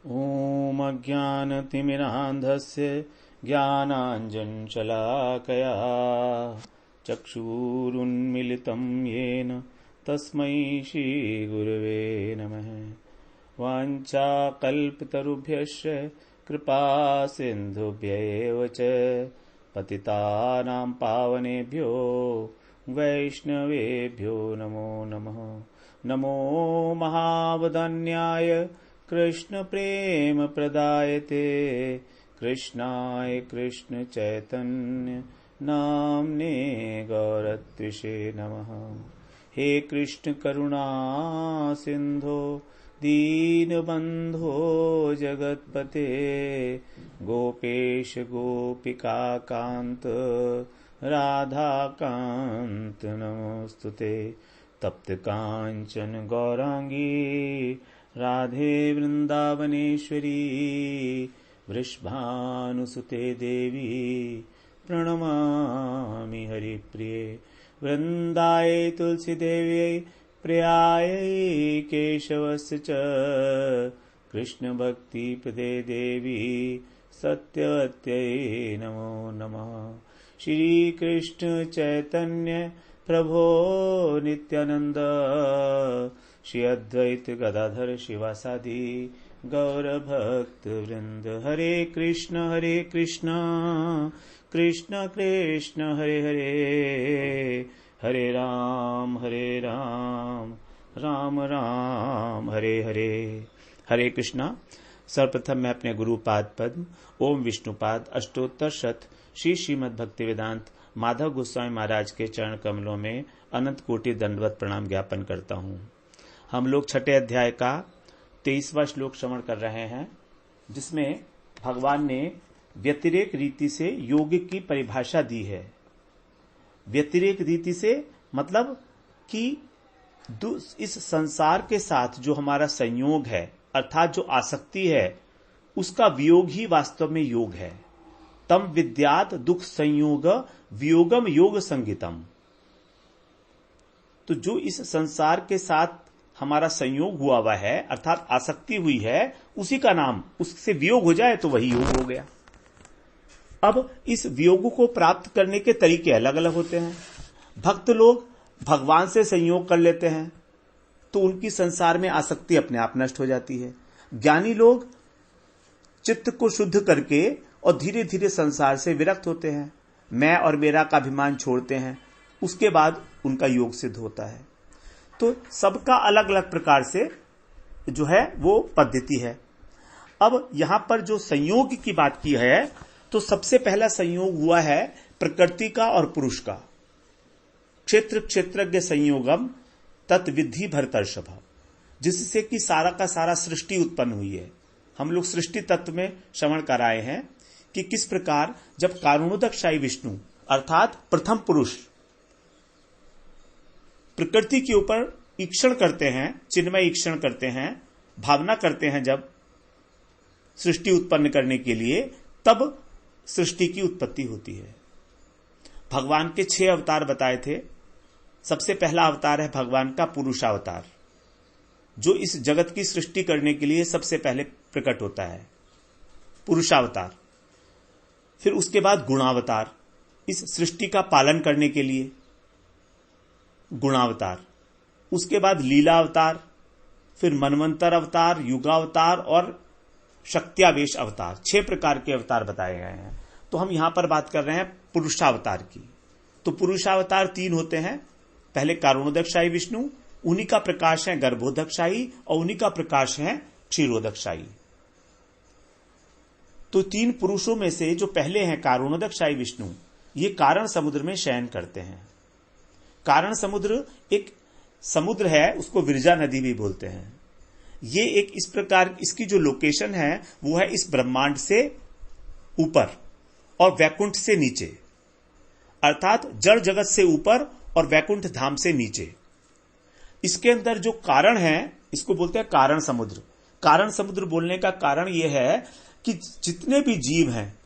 ॐ अज्ञानतिमिरान्धस्य ज्ञानाञ्जनशलाकया चक्षुरुन्मिलितं येन तस्मै श्रीगुरवे नमः। वाञ्छाकल्पतरुभ्यश्च कृपासिन्धुभ्यैव च पतितानां पावनेभ्यो वैष्णवेभ्यो नमो नमः। नमो महावदन्याय कृष्ण प्रेम प्रदायते कृष्णाय कृष्ण चैतन्य नाम्ने गौरत्विषे नमः। हे कृष्ण करुणा सिंधो दीनबंधो जगत्पते गोपेश गोपिका कांत राधा कांत नमोस्तुते। तप्त कांचन गौरांगी राधे वृंदावनेश्वरी वृषभानुसुते देवी प्रणमामि हरिप्रिये। वृंदाय तुलसी देव्यै प्रियायै केशवस्य च कृष्ण भक्ति प्रदे देवी सत्यवत्यै नमो नमः। श्री कृष्ण चैतन्य प्रभो नित्यानंद श्री अद्वैत गदाधर शिवासादि गौर भक्त वृंद। हरे कृष्ण कृष्ण कृष्ण हरे हरे, हरे राम राम राम हरे हरे। हरे कृष्णा। सर्वप्रथम मैं अपने गुरुपाद पद्म ओम विष्णुपाद अष्टोत्तर शत श्री श्रीमद् भक्ति वेदांत माधव गोस्वामी महाराज के चरण कमलों में अनंत कोटि दंडवत प्रणाम ज्ञापन करता हूँ। हम लोग छठे अध्याय का 23वां श्लोक श्रवण कर रहे हैं, जिसमें भगवान ने व्यतिरेक रीति से योग की परिभाषा दी है। व्यतिरेक रीति से मतलब कि इस संसार के साथ जो हमारा संयोग है अर्थात जो आसक्ति है उसका वियोग ही वास्तव में योग है। तम विद्यात दुख संयोग वियोगम योग संगीतम। तो जो इस संसार के साथ हमारा संयोग हुआ है अर्थात आसक्ति हुई है उसी का नाम, उससे वियोग हो जाए तो वही योग हो गया। अब इस वियोग को प्राप्त करने के तरीके अलग अलग होते हैं। भक्त लोग भगवान से संयोग कर लेते हैं तो उनकी संसार में आसक्ति अपने आप नष्ट हो जाती है। ज्ञानी लोग चित्त को शुद्ध करके और धीरे धीरे संसार से विरक्त होते हैं, मैं और मेरा का अभिमान छोड़ते हैं, उसके बाद उनका योग सिद्ध होता है। तो सबका अलग अलग प्रकार से जो है वो पद्धति है। अब यहां पर जो संयोग की बात की है तो सबसे पहला संयोग हुआ है प्रकृति का और पुरुष का। क्षेत्र क्षेत्रज्ञ संयोगम तत्विधि भरतर्षभ, जिससे कि सारा का सारा सृष्टि उत्पन्न हुई है। हम लोग सृष्टि तत्व में श्रवण कराए हैं कि किस प्रकार जब कारुणोदकशाही विष्णु अर्थात प्रथम पुरुष प्रकृति के ऊपर ईक्षण करते हैं, चिन्मय ईक्षण करते हैं, भावना करते हैं जब सृष्टि उत्पन्न करने के लिए, तब सृष्टि की उत्पत्ति होती है। भगवान के 6 अवतार बताए थे। सबसे पहला अवतार है भगवान का पुरुषावतार, जो इस जगत की सृष्टि करने के लिए सबसे पहले प्रकट होता है, पुरुषावतार। फिर उसके बाद गुणावतार, इस सृष्टि का पालन करने के लिए गुणावतार। उसके बाद लीला अवतार, फिर मनवंतर अवतार, युगावतार और शक्त्यावेश अवतार। 6 प्रकार के अवतार बताए गए हैं। तो हम यहां पर बात कर रहे हैं पुरुषावतार की। तो पुरुषावतार 3 होते हैं। पहले कारुणोदकशाही विष्णु, उन्हीं का प्रकाश है गर्भोदकशाही और उन्हीं का प्रकाश है क्षीरोदकशाही। तो 3 पुरुषों में से जो पहले हैं कारुणोदकशाही विष्णु, ये कारण समुद्र में शयन करते हैं। कारण समुद्र एक समुद्र है, उसको विरजा नदी भी बोलते हैं। ये एक इस प्रकार इसकी जो लोकेशन है वो है इस ब्रह्मांड से ऊपर और वैकुंठ से नीचे, अर्थात जड़ जगत से ऊपर और वैकुंठ धाम से नीचे। इसके अंदर जो कारण है इसको बोलते हैं कारण समुद्र। कारण समुद्र बोलने का कारण यह है कि जितने भी जीव हैं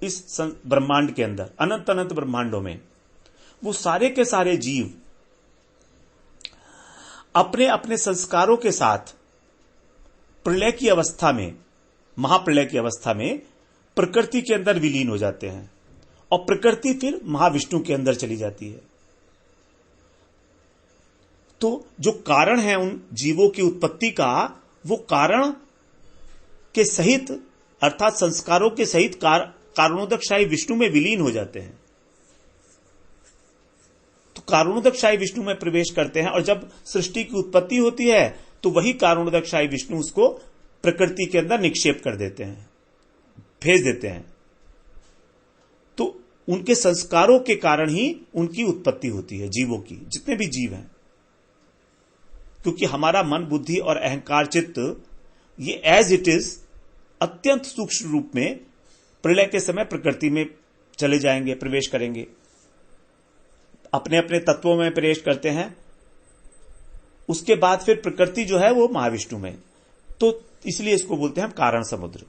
इस ब्रह्मांड के अंदर, अनंत अनंत ब्रह्मांडों में, वो सारे के सारे जीव अपने अपने संस्कारों के साथ प्रलय की अवस्था में, महाप्रलय की अवस्था में प्रकृति के अंदर विलीन हो जाते हैं और प्रकृति फिर महाविष्णु के अंदर चली जाती है। तो जो कारण है उन जीवों की उत्पत्ति का, वो कारण के सहित अर्थात संस्कारों के सहित कारणोदकशाही विष्णु में विलीन हो जाते हैं। तो कारणोदकशाही विष्णु में प्रवेश करते हैं और जब सृष्टि की उत्पत्ति होती है तो वही कारणोदकशाही विष्णु उसको प्रकृति के अंदर निक्षेप कर देते हैं, भेज देते हैं। तो उनके संस्कारों के कारण ही उनकी उत्पत्ति होती है, जीवों की, जितने भी जीव हैं। क्योंकि हमारा मन, बुद्धि और अहंकार, चित्त, ये एज इट इज अत्यंत सूक्ष्म रूप में प्रलय के समय प्रकृति में चले जाएंगे, प्रवेश करेंगे, अपने अपने तत्वों में प्रवेश करते हैं। उसके बाद फिर प्रकृति जो है वो महाविष्णु में, तो इसलिए इसको बोलते हैं हम कारण समुद्र।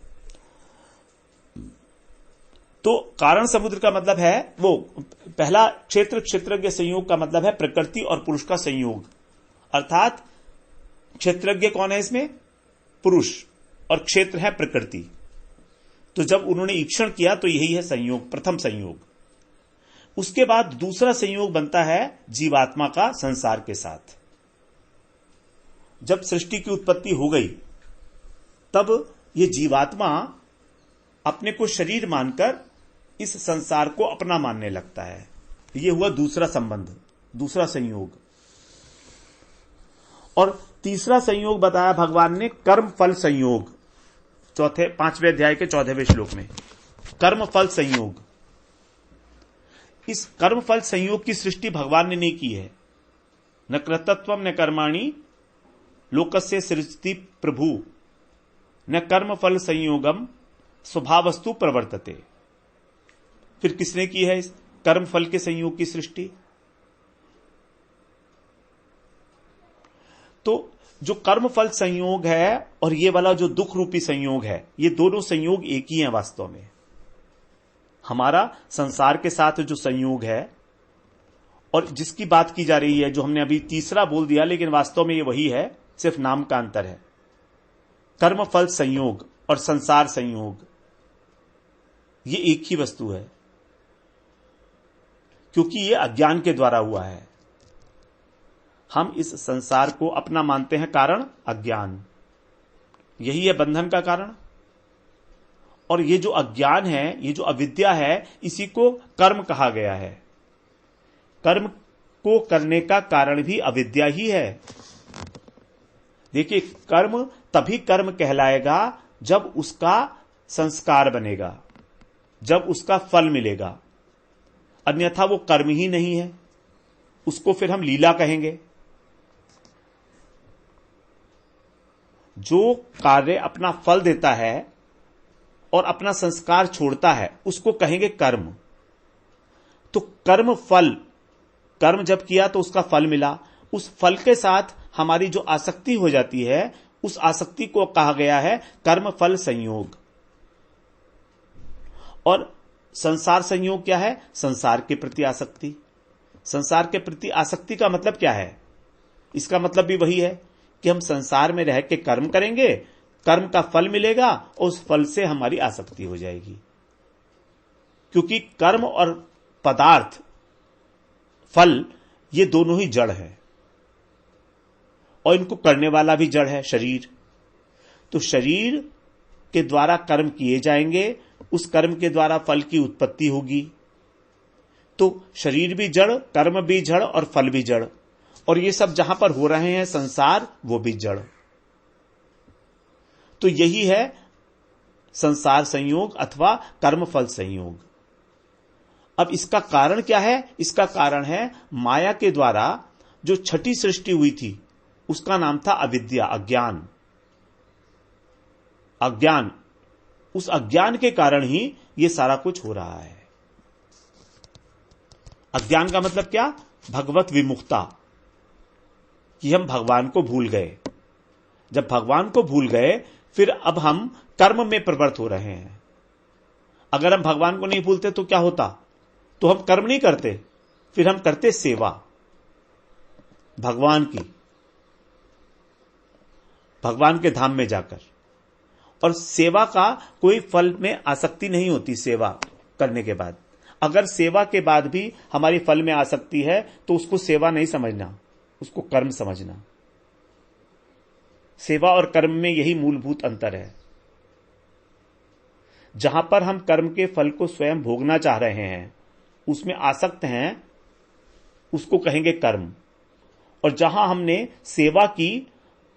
तो कारण समुद्र का मतलब है वो पहला क्षेत्र, क्षेत्रज्ञ संयोग का मतलब है प्रकृति और पुरुष का संयोग। अर्थात क्षेत्रज्ञ कौन है इसमें? पुरुष, और क्षेत्र है प्रकृति। तो जब उन्होंने ईक्षण किया तो यही है संयोग, प्रथम संयोग। उसके बाद दूसरा संयोग बनता है जीवात्मा का संसार के साथ। जब सृष्टि की उत्पत्ति हो गई तब ये जीवात्मा अपने को शरीर मानकर इस संसार को अपना मानने लगता है। ये हुआ दूसरा संबंध, दूसरा संयोग। और तीसरा संयोग बताया भगवान ने कर्म फल संयोग, 5वें अध्याय के 14वें श्लोक में कर्म फल संयोग। इस कर्म फल संयोग की सृष्टि भगवान ने नहीं की है। न कृतत्वम न कर्माणि लोकस्य सृजति प्रभु न कर्म फल संयोगम स्वभावस्तु प्रवर्तते। फिर किसने की है इस कर्म फल के संयोग की सृष्टि? तो जो कर्म फल संयोग है और ये वाला जो दुख रूपी संयोग है, ये दोनों संयोग एक ही हैं वास्तव में। हमारा संसार के साथ जो संयोग है और जिसकी बात की जा रही है, जो हमने अभी तीसरा बोल दिया, लेकिन वास्तव में ये वही है, सिर्फ नाम का अंतर है। कर्म फल संयोग और संसार संयोग ये एक ही वस्तु है, क्योंकि ये अज्ञान के द्वारा हुआ है। हम इस संसार को अपना मानते हैं, कारण अज्ञान, यही है बंधन का कारण। और ये जो अज्ञान है, ये जो अविद्या है, इसी को कर्म कहा गया है। कर्म को करने का कारण भी अविद्या ही है। देखिए, कर्म तभी कर्म कहलाएगा जब उसका संस्कार बनेगा, जब उसका फल मिलेगा, अन्यथा वो कर्म ही नहीं है। उसको फिर हम लीला कहेंगे। जो कार्य अपना फल देता है और अपना संस्कार छोड़ता है उसको कहेंगे कर्म। तो कर्म फल, कर्म जब किया तो उसका फल मिला, उस फल के साथ हमारी जो आसक्ति हो जाती है, उस आसक्ति को कहा गया है कर्म फल संयोग। और संसार संयोग क्या है? संसार के प्रति आसक्ति। संसार के प्रति आसक्ति का मतलब क्या है? इसका मतलब भी वही है कि हम संसार में रह के कर्म करेंगे, कर्म का फल मिलेगा और उस फल से हमारी आसक्ति हो जाएगी। क्योंकि कर्म और पदार्थ, फल, ये दोनों ही जड़ है और इनको करने वाला भी जड़ है, शरीर। तो शरीर के द्वारा कर्म किए जाएंगे, उस कर्म के द्वारा फल की उत्पत्ति होगी। तो शरीर भी जड़, कर्म भी जड़ और फल भी जड़, और ये सब जहां पर हो रहे हैं संसार, वो भी जड़। तो यही है संसार संयोग अथवा कर्म फल संयोग। अब इसका कारण क्या है? इसका कारण है माया के द्वारा जो छठी सृष्टि हुई थी, उसका नाम था अविद्या, अज्ञान। अज्ञान, उस अज्ञान के कारण ही ये सारा कुछ हो रहा है। अज्ञान का मतलब क्या? भगवत विमुखता, कि हम भगवान को भूल गए। जब भगवान को भूल गए, फिर अब हम कर्म में प्रवृत्त हो रहे हैं। अगर हम भगवान को नहीं भूलते तो क्या होता? तो हम कर्म नहीं करते, फिर हम करते सेवा भगवान की। भगवान के धाम में जाकर। और सेवा का कोई फल में आसक्ति नहीं होती सेवा करने के बाद। अगर सेवा के बाद भी हमारी फल में आसक्ति है तो उसको सेवा नहीं समझना, उसको कर्म समझना। सेवा और कर्म में यही मूलभूत अंतर है। जहां पर हम कर्म के फल को स्वयं भोगना चाह रहे हैं, उसमें आसक्त हैं, उसको कहेंगे कर्म। और जहां हमने सेवा की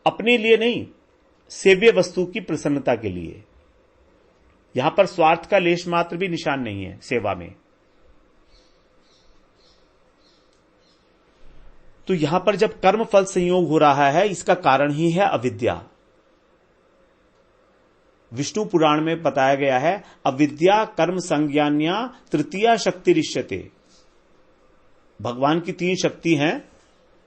अपने लिए नहीं, सेव्य वस्तु की प्रसन्नता के लिए, यहां पर स्वार्थ का लेश मात्र भी निशान नहीं है सेवा में। तो यहां पर जब कर्म फल संयोग हो रहा है, इसका कारण ही है अविद्या। विष्णु पुराण में बताया गया है, अविद्या कर्म संज्ञान्या तृतीया शक्ति रिष्यते। भगवान की 3 शक्ति हैं,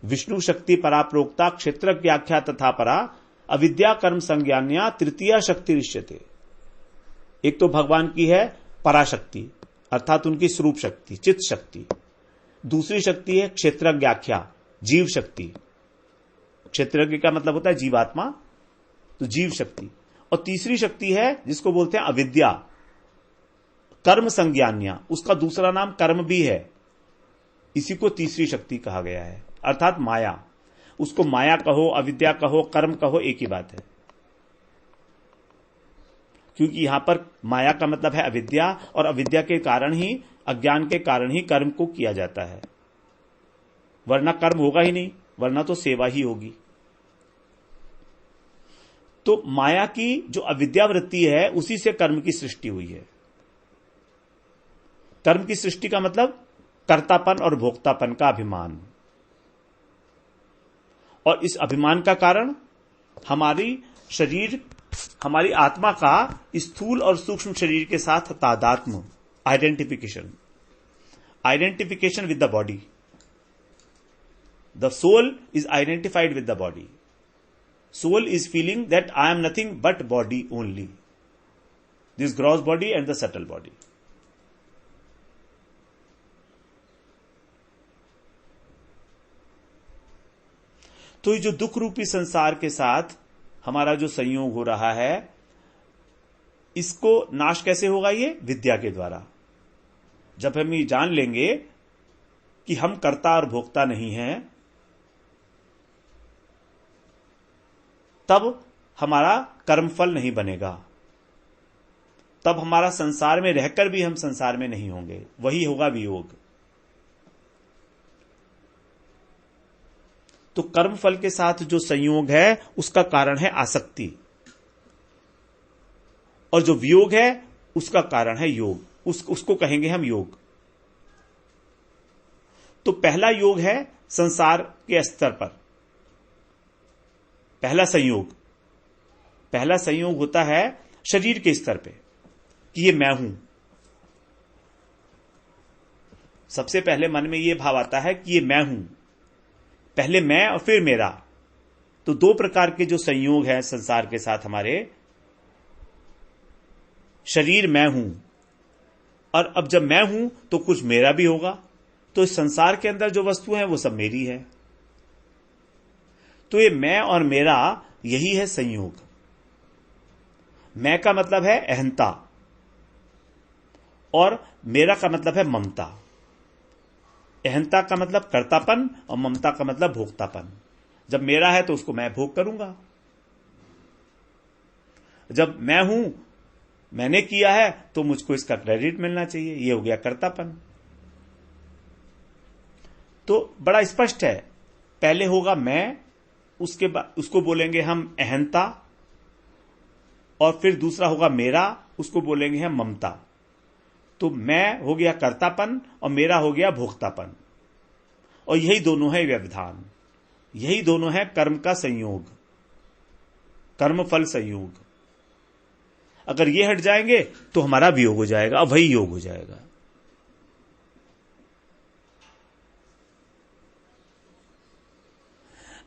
विष्णु शक्ति परा प्रोक्ता, क्षेत्र व्याख्या तथा परा, अविद्या कर्म संज्ञान्या तृतीया शक्ति रिष्यते। एक तो भगवान की है पराशक्ति, अर्थात उनकी स्वरूप शक्ति, चित्त शक्ति। दूसरी शक्ति है क्षेत्र व्याख्या, जीव शक्ति। क्षेत्रज्ञ का मतलब होता है जीवात्मा, तो जीव शक्ति। और तीसरी शक्ति है जिसको बोलते हैं अविद्या कर्म संज्ञान्या, उसका दूसरा नाम कर्म भी है, इसी को तीसरी शक्ति कहा गया है, अर्थात माया। उसको माया कहो, अविद्या कहो, कर्म कहो, एक ही बात है। क्योंकि यहां पर माया का मतलब है अविद्या, और अविद्या के कारण ही, अज्ञान के कारण ही कर्म को किया जाता है, वरना कर्म होगा ही नहीं, वरना तो सेवा ही होगी। तो माया की जो अविद्या वृत्ति है, उसी से कर्म की सृष्टि हुई है। कर्म की सृष्टि का मतलब कर्तापन और भोक्तापन का अभिमान। और इस अभिमान का कारण हमारी शरीर, हमारी आत्मा का स्थूल और सूक्ष्म शरीर के साथ तादात्म्य, identification with the body. The soul is identified with the body. Soul is feeling that I am nothing but body only. This gross body and the subtle body. तो ये जो दुख रूपी संसार के साथ हमारा जो संयोग हो रहा है, इसको नाश कैसे होगा? ये विद्या के द्वारा। जब हम ये जान लेंगे कि हम कर्ता और भोक्ता नहीं हैं, तब हमारा कर्मफल नहीं बनेगा, तब हमारा संसार में रहकर भी हम संसार में नहीं होंगे, वही होगा वियोग। तो कर्मफल के साथ जो संयोग है उसका कारण है आसक्ति, और जो वियोग है उसका कारण है योग, उसको कहेंगे हम योग। तो पहला योग है संसार के स्तर पर, पहला संयोग होता है शरीर के स्तर पे कि ये मैं हूं। सबसे पहले मन में ये भाव आता है कि ये मैं हूं, पहले मैं और फिर मेरा। तो 2 प्रकार के जो संयोग हैं संसार के साथ हमारे, शरीर मैं हूं, और अब जब मैं हूं तो कुछ मेरा भी होगा, तो इस संसार के अंदर जो वस्तु है वो सब मेरी है। तो ये मैं और मेरा, यही है संयोग। मैं का मतलब है अहंता, और मेरा का मतलब है ममता। अहंता का मतलब कर्तापन, और ममता का मतलब भोक्तापन। जब मेरा है तो उसको मैं भोग करूंगा, जब मैं हूं, मैंने किया है, तो मुझको इसका क्रेडिट मिलना चाहिए, ये हो गया कर्तापन। तो बड़ा स्पष्ट है, पहले होगा मैं, उसके बाद उसको बोलेंगे हम अहंता, और फिर दूसरा होगा मेरा, उसको बोलेंगे हम ममता। तो मैं हो गया कर्तापन और मेरा हो गया भोक्तापन, और यही दोनों है व्यवधान, यही दोनों है कर्म का संयोग, कर्मफल संयोग। अगर ये हट जाएंगे तो हमारा वियोग हो जाएगा, अब वही योग हो जाएगा।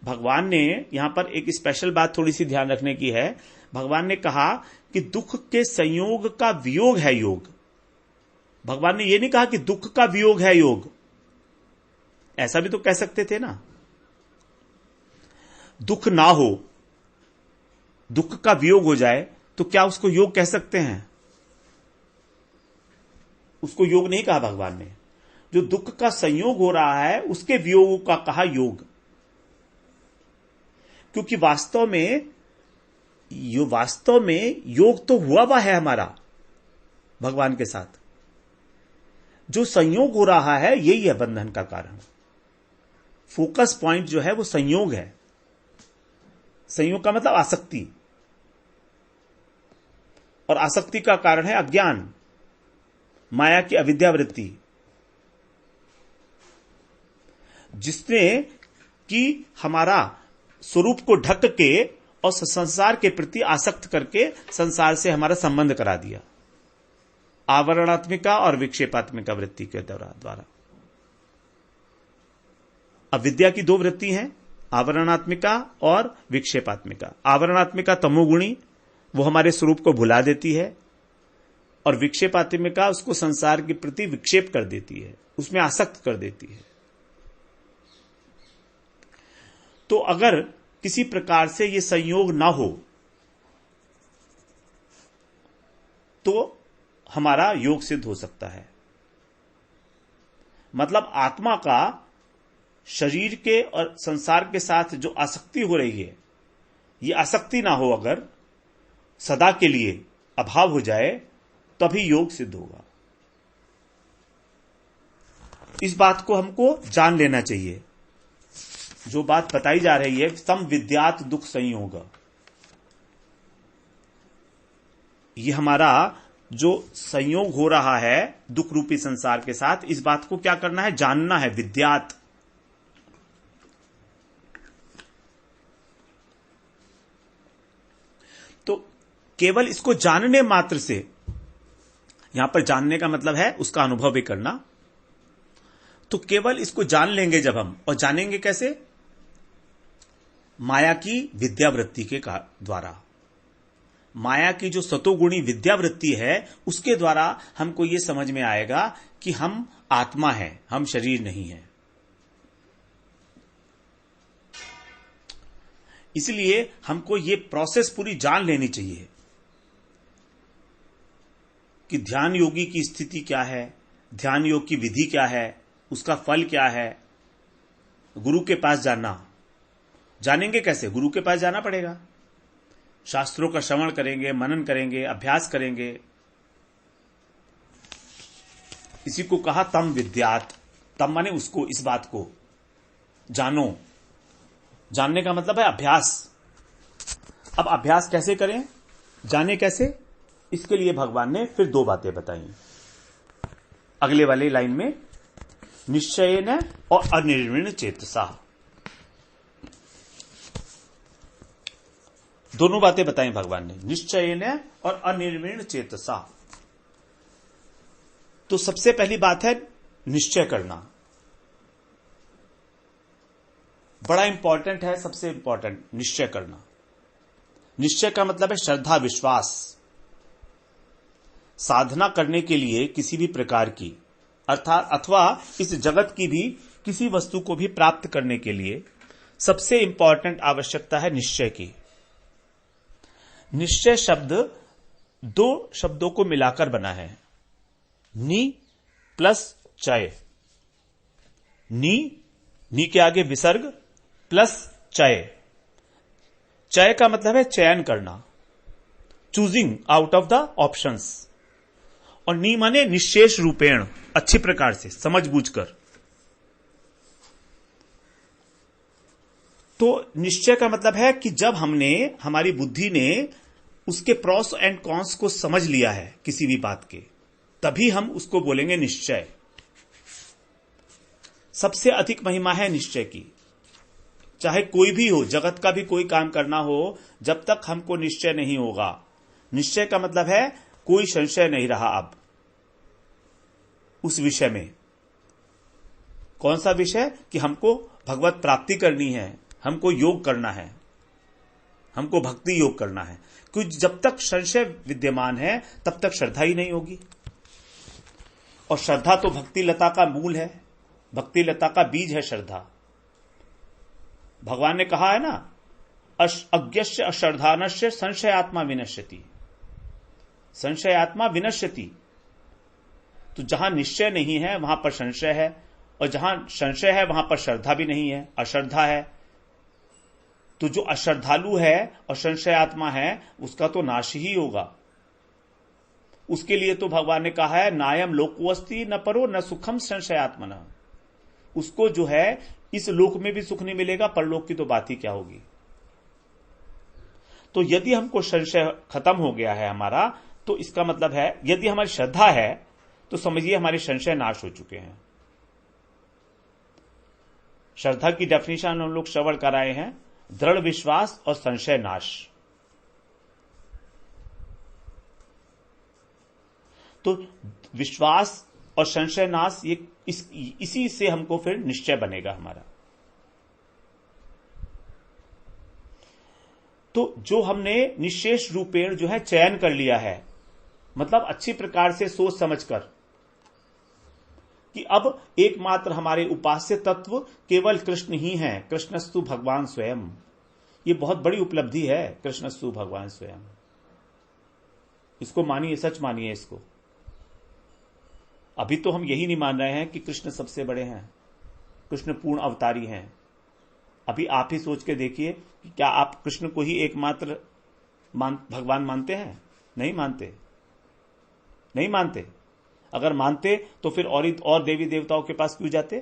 भगवान ने यहां पर एक स्पेशल बात थोड़ी सी ध्यान रखने की है। भगवान ने कहा कि दुख के संयोग का वियोग है योग। भगवान ने यह नहीं कहा कि दुख का वियोग है योग, ऐसा भी तो कह सकते थे ना। दुख ना हो दुख का वियोग हो जाए तो क्या उसको योग कह सकते हैं? उसको योग नहीं कहा भगवान ने। जो दुख का संयोग हो रहा है उसके वियोग का कहा योग। क्योंकि वास्तव में योग तो हुआ है हमारा भगवान के साथ। जो संयोग हो रहा है यही है बंधन का कारण। फोकस पॉइंट जो है वो संयोग है। संयोग का मतलब आसक्ति, और आसक्ति का कारण है अज्ञान, माया की अविद्यावृत्ति, जिसने कि हमारा स्वरूप को ढक के और संसार के प्रति आसक्त करके संसार से हमारा संबंध करा दिया, आवरणात्मिका और विक्षेपात्मिका वृत्ति के द्वारा। अविद्या की दो वृत्ति हैं, आवरणात्मिका और विक्षेपात्मिका। आवरणात्मिका तमोगुणी, वो हमारे स्वरूप को भुला देती है, और विक्षेपात्मिका उसको संसार के प्रति विक्षेप कर देती है, उसमें आसक्त कर देती है। तो अगर किसी प्रकार से ये संयोग ना हो तो हमारा योग सिद्ध हो सकता है। मतलब आत्मा का शरीर के और संसार के साथ जो आसक्ति हो रही है, ये आसक्ति ना हो, अगर सदा के लिए अभाव हो जाए तभी योग सिद्ध होगा। इस बात को हमको जान लेना चाहिए। जो बात बताई जा रही है सम विद्यात दुख संयोग, ये हमारा जो संयोग हो रहा है दुख रूपी संसार के साथ, इस बात को क्या करना है? जानना है। विद्यात, तो केवल इसको जानने मात्र से, यहां पर जानने का मतलब है उसका अनुभव भी करना। तो केवल इसको जान लेंगे जब हम, और जानेंगे कैसे? माया की विद्यावृत्ति के द्वारा। माया की जो सतोगुणी विद्यावृत्ति है उसके द्वारा हमको यह समझ में आएगा कि हम आत्मा हैं, हम शरीर नहीं हैं। इसलिए हमको ये प्रोसेस पूरी जान लेनी चाहिए कि ध्यान योगी की स्थिति क्या है, ध्यान योग की विधि क्या है, उसका फल क्या है। गुरु के पास जाना, जानेंगे कैसे? गुरु के पास जाना पड़ेगा। शास्त्रों का श्रवण करेंगे, मनन करेंगे, अभ्यास करेंगे। इसी को कहा तम विद्यात। तम माने उसको, इस बात को जानो। जानने का मतलब है अभ्यास। अब अभ्यास कैसे करें, जाने कैसे? इसके लिए भगवान ने फिर दो बातें बताई अगले वाले लाइन में। निश्चयेन और अनिर्विण्ण चेतसा, दोनों बातें बताई भगवान ने, निश्चयेन और अनिर्विण्ण चेतसा। तो सबसे पहली बात है निश्चय करना। बड़ा इंपॉर्टेंट है, सबसे इंपॉर्टेंट निश्चय करना। निश्चय का मतलब है श्रद्धा, विश्वास। साधना करने के लिए किसी भी प्रकार की, अर्थात अथवा इस जगत की भी किसी वस्तु को भी प्राप्त करने के लिए सबसे इंपॉर्टेंट आवश्यकता है निश्चय की। निश्चय शब्द दो शब्दों को मिलाकर बना है, नी प्लस चय। नी के आगे विसर्ग प्लस चय। चय का मतलब है चयन करना, choosing out of the options. और नी माने निशेष रूपेण, अच्छी प्रकार से समझ बूझकर। तो निश्चय का मतलब है कि जब हमारी बुद्धि ने उसके प्रोस एंड कॉन्स को समझ लिया है किसी भी बात के, तभी हम उसको बोलेंगे निश्चय। सबसे अधिक महिमा है निश्चय की। चाहे कोई भी हो, जगत का भी कोई काम करना हो, जब तक हमको निश्चय नहीं होगा, निश्चय का मतलब है कोई संशय नहीं रहा अब उस विषय में। कौन सा विषय? कि हमको भगवत प्राप्ति करनी है, हमको योग करना है, हमको भक्ति योग करना है। क्योंकि जब तक संशय विद्यमान है तब तक श्रद्धा ही नहीं होगी। और श्रद्धा तो भक्ति लता का मूल है, भक्ति लता का बीज है श्रद्धा। भगवान ने कहा है ना, अज्ञस्य अश्रद्धानस्य संशयात्मा विनश्यति, संशयात्मा विनश्यति। तो जहां निश्चय नहीं है वहां पर संशय है, और जहां संशय है वहां पर श्रद्धा भी नहीं है, अश्रद्धा है। तो जो अश्रद्धालु है और संशयात्मा है उसका तो नाश ही होगा। उसके लिए तो भगवान ने कहा है नायम लोकोस्ति न परो न सुखम संशयात्मना। उसको जो है इस लोक में भी सुख नहीं मिलेगा, परलोक की तो बात ही क्या होगी। तो यदि हमको संशय खत्म हो गया है हमारा, तो इसका मतलब है यदि हमारी श्रद्धा है तो समझिए हमारे संशय नाश हो चुके हैं। श्रद्धा की डेफिनेशन हम लोग श्रवण कराए हैं, दृढ़ विश्वास और संशय नाश। तो विश्वास और संशय नाश ये इसी से हमको फिर निश्चय बनेगा हमारा। तो जो हमने निशेष रूपेण जो है चयन कर लिया है, मतलब अच्छी प्रकार से सोच समझकर कि अब एकमात्र हमारे उपास्य तत्व केवल कृष्ण ही हैं, कृष्णस्तु भगवान स्वयं। ये बहुत बड़ी उपलब्धि है, कृष्णस्तु भगवान स्वयं। इसको मानिए, सच मानिए इसको। अभी तो हम यही नहीं मान रहे हैं कि कृष्ण सबसे बड़े हैं, कृष्ण पूर्ण अवतारी हैं। अभी आप ही सोच के देखिए कि क्या आप कृष्ण को ही एकमात्र भगवान मानते हैं? नहीं मानते, नहीं मानते। अगर मानते तो फिर और देवी देवताओं के पास क्यों जाते?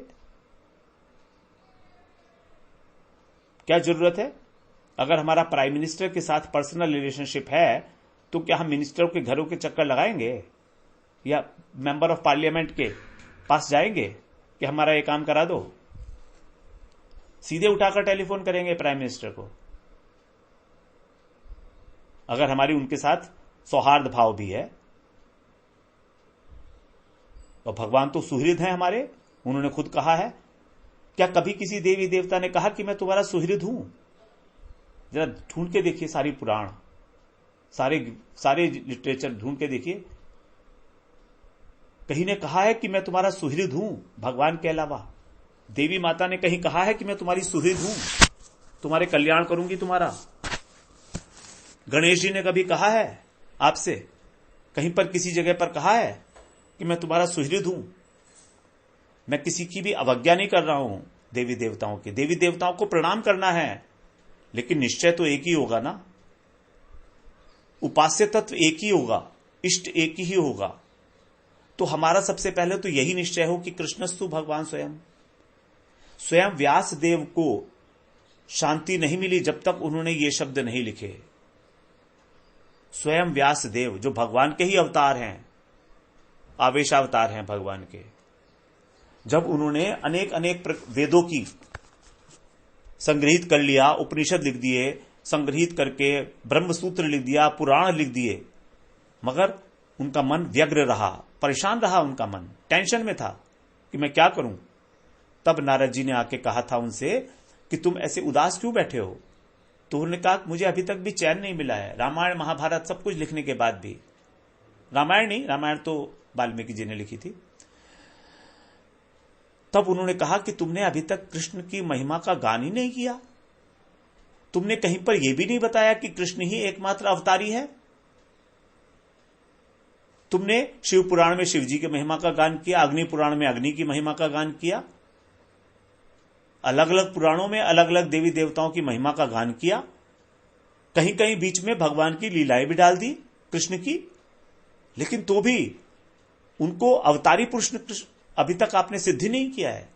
क्या जरूरत है? अगर हमारा प्राइम मिनिस्टर के साथ पर्सनल रिलेशनशिप है तो क्या हम मिनिस्टरों के घरों के चक्कर लगाएंगे या मेंबर ऑफ पार्लियामेंट के पास जाएंगे कि हमारा ये काम करा दो? सीधे उठाकर टेलीफोन करेंगे प्राइम मिनिस्टर को, अगर हमारी उनके साथ सौहार्द भाव भी है। और भगवान तो सुहृद हैं हमारे, उन्होंने खुद कहा है। क्या कभी किसी देवी देवता ने कहा कि मैं तुम्हारा सुहृद हूं? जरा ढूंढ के देखिए, सारी पुराण, सारे लिटरेचर ढूंढ के देखिए, कहीं ने कहा है कि मैं तुम्हारा सुहृद हूं भगवान के अलावा? देवी माता ने कहीं कहा है कि मैं तुम्हारी सुहृद हूं, तुम्हारे कल्याण करूंगी तुम्हारा? गणेश जी ने कभी कहा है आपसे, कहीं पर किसी जगह पर कहा है कि मैं तुम्हारा सुहृद हूं? मैं किसी की भी अवज्ञा नहीं कर रहा हूं, देवी देवताओं की। देवी देवताओं को प्रणाम करना है, लेकिन निश्चय तो एक ही होगा ना। उपास्य तत्व एक ही होगा, इष्ट एक ही होगा। तो हमारा सबसे पहले तो यही निश्चय हो कि कृष्णस्तु भगवान स्वयं। स्वयं व्यास देव को शांति नहीं मिली जब तक उन्होंने ये शब्द नहीं लिखे। स्वयं व्यास देव जो भगवान के ही अवतार हैं, आवेशावतार हैं भगवान के, जब उन्होंने अनेक अनेक वेदों की संग्रहित कर लिया, उपनिषद लिख दिए, संग्रहित करके ब्रह्मसूत्र लिख दिया, पुराण लिख दिए, मगर उनका मन व्यग्र रहा, परेशान रहा, उनका मन टेंशन में था कि मैं क्या करूं। तब नारद जी ने आके कहा था उनसे कि तुम ऐसे उदास क्यों बैठे हो? तो उन्होंने कहा मुझे अभी तक भी चैन नहीं मिला है। रामायण महाभारत सब कुछ लिखने के बाद भी, रामायण नहीं, रामायण तो वाल्मीकि जी ने लिखी थी। तब उन्होंने कहा कि तुमने अभी तक कृष्ण की महिमा का गान ही नहीं किया, तुमने कहीं पर यह भी नहीं बताया कि कृष्ण ही एकमात्र अवतारी है। तुमने शिव पुराण में शिव जी की महिमा का गान किया, अग्नि पुराण में अग्नि की महिमा का गान किया, अलग अलग पुराणों में अलग अलग देवी देवताओं की महिमा का गान किया, कहीं कहीं बीच में भगवान की लीलाएं भी डाल दी कृष्ण की, लेकिन तो भी उनको अवतारी पुरुष अभी तक आपने सिद्धि नहीं किया है।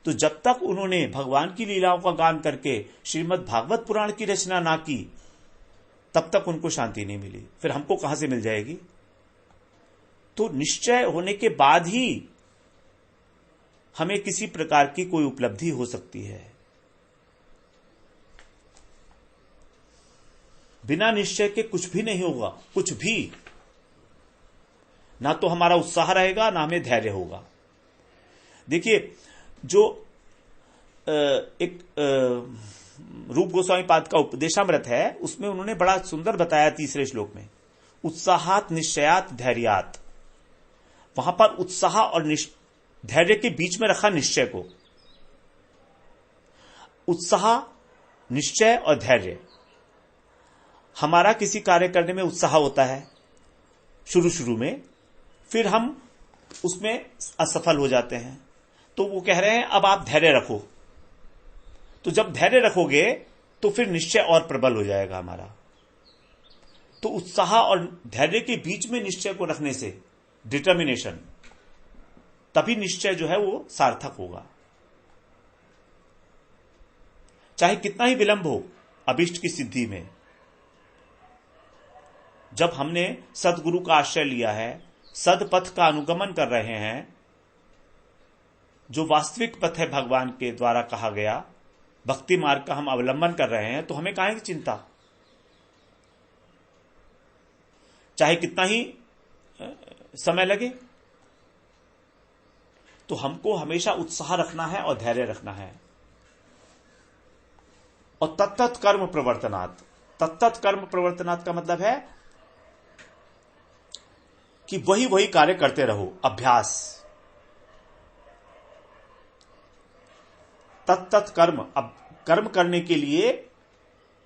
तो जब तक उन्होंने भगवान की लीलाओं का गान करके श्रीमद् भागवत पुराण की रचना ना की, तब तक उनको शांति नहीं मिली। फिर हमको कहां से मिल जाएगी? तो निश्चय होने के बाद ही हमें किसी प्रकार की कोई उपलब्धि हो सकती है। बिना निश्चय के कुछ भी नहीं होगा, कुछ भी। ना तो हमारा उत्साह रहेगा, ना हमें धैर्य होगा। देखिए, जो एक रूप गोस्वामी पाद का उपदेशामृत है, उसमें उन्होंने बड़ा सुंदर बताया तीसरे श्लोक में, उत्साहात निश्चयात धैर्यात। वहां पर उत्साह और धैर्य के बीच में रखा निश्चय को। उत्साह, निश्चय और धैर्य, हमारा किसी कार्य करने में उत्साह होता है शुरू शुरू में, फिर हम उसमें असफल हो जाते हैं, तो वो कह रहे हैं अब आप धैर्य रखो। तो जब धैर्य रखोगे तो फिर निश्चय और प्रबल हो जाएगा हमारा। तो उत्साह और धैर्य के बीच में निश्चय को रखने से, डिटर्मिनेशन, तभी निश्चय जो है वो सार्थक होगा। चाहे कितना ही विलंब हो अभीष्ट की सिद्धि में, जब हमने सदगुरु का आश्रय लिया है, सदपथ का अनुगमन कर रहे हैं, जो वास्तविक पथ है भगवान के द्वारा कहा गया, भक्ति मार्ग का हम अवलंबन कर रहे हैं, तो हमें काहे की चिंता। चाहे कितना ही समय लगे, तो हमको हमेशा उत्साह रखना है और धैर्य रखना है। और तत्त कर्म प्रवर्तनात्, तत्त कर्म प्रवर्तनात् का मतलब है कि वही वही कार्य करते रहो, अभ्यास। तत्त कर्म, अब कर्म करने के लिए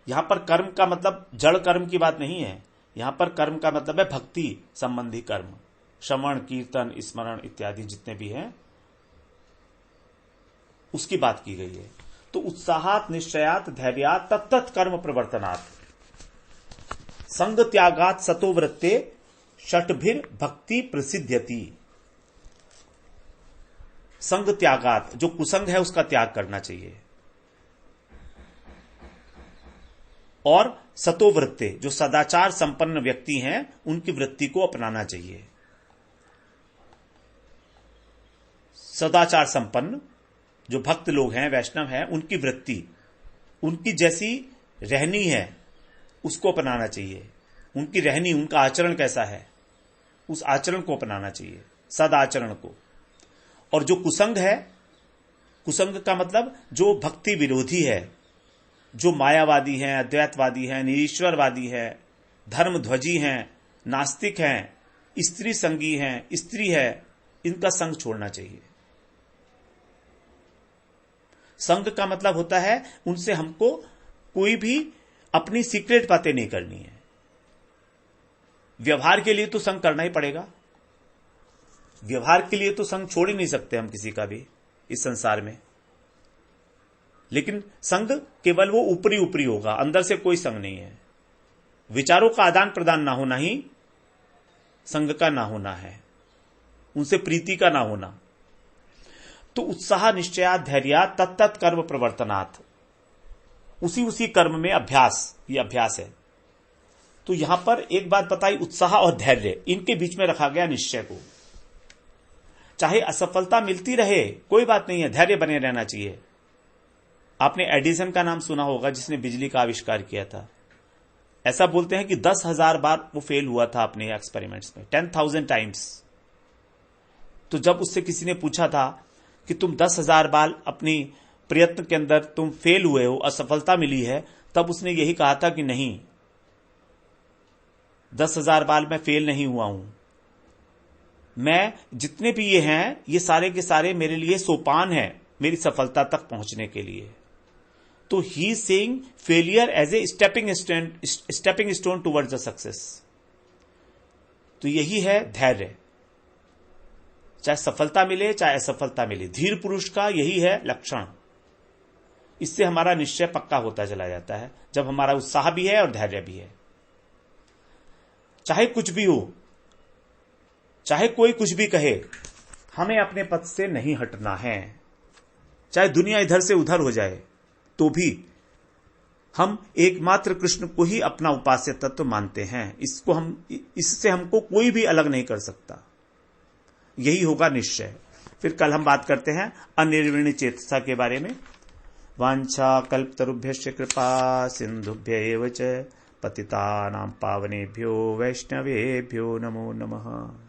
यहां पर कर्म का मतलब जड़ कर्म की बात नहीं है, यहां पर कर्म का मतलब है भक्ति संबंधी कर्म, श्रवण कीर्तन स्मरण इत्यादि जितने भी हैं उसकी बात की गई है। तो उत्साहात निश्चयात धैर्यात तत्त कर्म प्रवर्तनात् संग त्यागात सतो वृत्ते षट्भिर भक्ति प्रसिद्ध्यति। संग त्यागात, जो कुसंग है उसका त्याग करना चाहिए, और सतो वृत्ते, जो सदाचार संपन्न व्यक्ति हैं उनकी वृत्ति को अपनाना चाहिए। सदाचार संपन्न जो भक्त लोग हैं, वैष्णव हैं, उनकी वृत्ति, उनकी जैसी रहनी है उसको अपनाना चाहिए। उनकी रहनी, उनका आचरण कैसा है उस आचरण को अपनाना चाहिए, सदाचरण को। और जो कुसंग है, कुसंग का मतलब जो भक्ति विरोधी है, जो मायावादी हैं, अद्वैतवादी हैं, निरीश्वरवादी हैं, धर्मध्वजी हैं, नास्तिक हैं, स्त्री संगी हैं, स्त्री है, इनका संग छोड़ना चाहिए। संग का मतलब होता है उनसे हमको कोई भी अपनी सीक्रेट बातें नहीं करनी है। व्यवहार के लिए तो संग करना ही पड़ेगा, व्यवहार के लिए तो संग छोड़ ही नहीं सकते हम किसी का भी इस संसार में। लेकिन संग केवल वो ऊपरी ऊपरी होगा, अंदर से कोई संग नहीं है। विचारों का आदान प्रदान ना होना ही संग का ना होना है, उनसे प्रीति का ना होना। तो उत्साह निश्चयात धैर्यात तत्त कर्म प्रवर्तनात्, उसी उसी कर्म में अभ्यास, ये अभ्यास है। तो यहां पर एक बात बताई, उत्साह और धैर्य, इनके बीच में रखा गया निश्चय को। चाहे असफलता मिलती रहे कोई बात नहीं है, धैर्य बने रहना चाहिए। आपने एडिसन का नाम सुना होगा, जिसने बिजली का आविष्कार किया था। ऐसा बोलते हैं कि 10,000 बार वो फेल हुआ था अपने एक्सपेरिमेंट्स में, 10,000 टाइम्स। तो जब उससे किसी ने पूछा था कि तुम 10,000 बार अपनी प्रयत्न के अंदर तुम फेल हुए हो, असफलता मिली है, तब उसने यही कहा था कि नहीं, 10,000 बार मैं फेल नहीं हुआ हूं, मैं जितने भी ये हैं ये सारे के सारे मेरे लिए सोपान है मेरी सफलता तक पहुंचने के लिए। तो he is saying failure as a stepping stone towards the success. तो यही है धैर्य, चाहे सफलता मिले चाहे असफलता मिले, धीर पुरुष का यही है लक्षण। इससे हमारा निश्चय पक्का होता चला जाता है, जब हमारा उत्साह भी है और धैर्य भी है। चाहे कुछ भी हो, चाहे कोई कुछ भी कहे, हमें अपने पथ से नहीं हटना है। चाहे दुनिया इधर से उधर हो जाए तो भी हम एकमात्र कृष्ण को ही अपना उपास्य तत्व मानते हैं। इससे हमको कोई भी अलग नहीं कर सकता। यही होगा निश्चय। फिर कल हम बात करते हैं अनिर्वृण्य चेतसा के बारे में। वांछा कल्पतरुभ्यश्च कृपा सिंधुभ्य एव च पतितानां पावनेभ्यो वैष्णवेभ्यो नमो नमः।